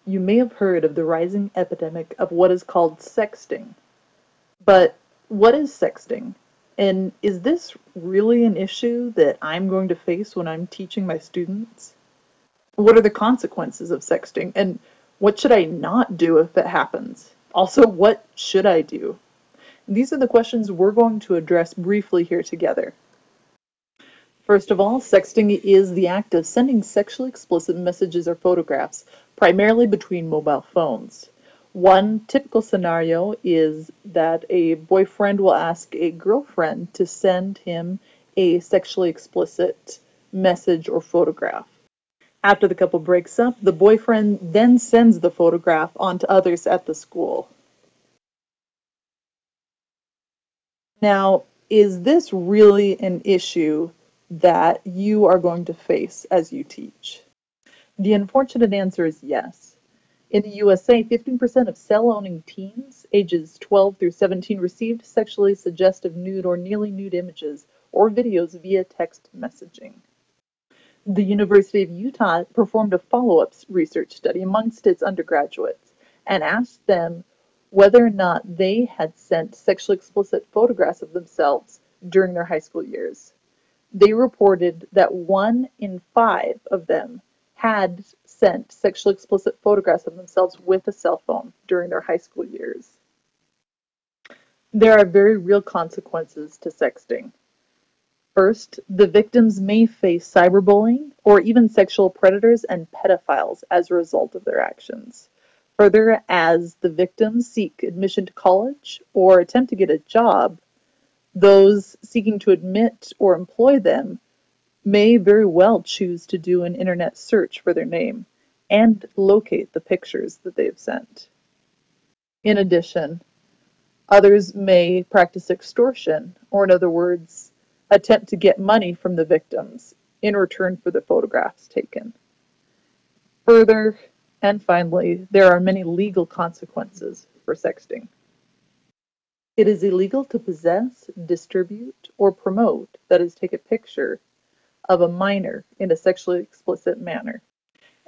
You may have heard of the rising epidemic of what is called sexting. But what is sexting? And is this really an issue that I'm going to face when I'm teaching my students? What are the consequences of sexting? And what should I not do if it happens? Also, what should I do? These are the questions we're going to address briefly here together. First of all, sexting is the act of sending sexually explicit messages or photographs, primarily between mobile phones. One typical scenario is that a boyfriend will ask a girlfriend to send him a sexually explicit message or photograph. After the couple breaks up, the boyfriend then sends the photograph on to others at the school. Now, is this really an issue that you are going to face as you teach? The unfortunate answer is yes. In the USA, 15% of cell-owning teens ages 12 through 17 received sexually suggestive nude or nearly nude images or videos via text messaging. The University of Utah performed a follow-up research study amongst its undergraduates and asked them whether or not they had sent sexually explicit photographs of themselves during their high school years. They reported that 1 in 5 of them had sent sexually explicit photographs of themselves with a cell phone during their high school years. There are very real consequences to sexting. First, the victims may face cyberbullying or even sexual predators and pedophiles as a result of their actions. Further, as the victims seek admission to college or attempt to get a job, those seeking to admit or employ them may very well choose to do an internet search for their name and locate the pictures that they've sent. In addition, others may practice extortion, or in other words, attempt to get money from the victims in return for the photographs taken. Further, and finally, there are many legal consequences for sexting. It is illegal to possess, distribute, or promote, that is, take a picture of a minor in a sexually explicit manner.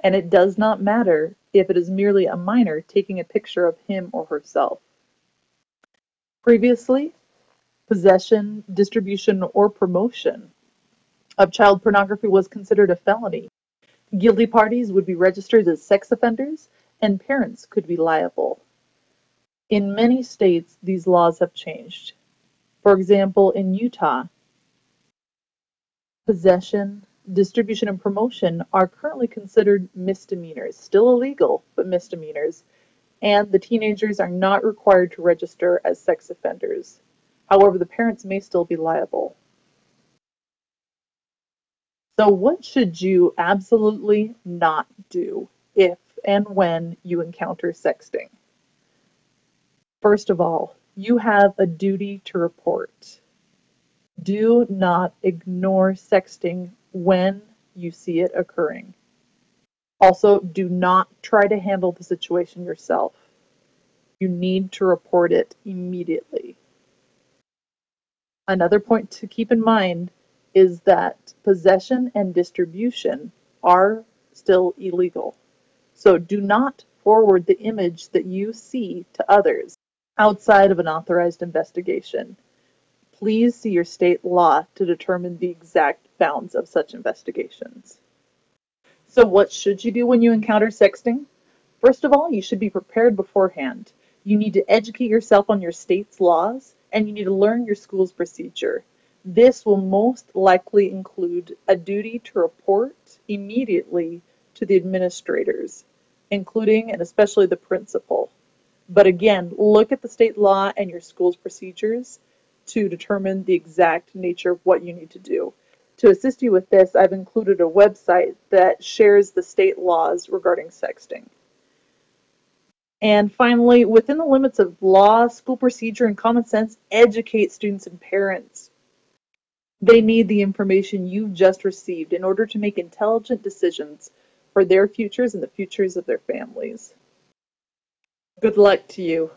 And it does not matter if it is merely a minor taking a picture of him or herself. Previously, possession, distribution, or promotion of child pornography was considered a felony. Guilty parties would be registered as sex offenders, and parents could be liable. In many states, these laws have changed. For example, in Utah, possession, distribution, and promotion are currently considered misdemeanors, still illegal, but misdemeanors, and the teenagers are not required to register as sex offenders. However, the parents may still be liable. So what should you absolutely not do if and when you encounter sexting? First of all, you have a duty to report. Do not ignore sexting when you see it occurring. Also, do not try to handle the situation yourself. You need to report it immediately. Another point to keep in mind is that possession and distribution are still illegal. So do not forward the image that you see to others outside of an authorized investigation. Please see your state law to determine the exact bounds of such investigations. So what should you do when you encounter sexting? First of all, you should be prepared beforehand. You need to educate yourself on your state's laws, and you need to learn your school's procedure. This will most likely include a duty to report immediately to the administrators, including and especially the principal. But again, look at the state law and your school's procedures to determine the exact nature of what you need to do. To assist you with this, I've included a website that shares the state laws regarding sexting. And finally, within the limits of law, school procedure, and common sense, educate students and parents. They need the information you've just received in order to make intelligent decisions for their futures and the futures of their families. Good luck to you.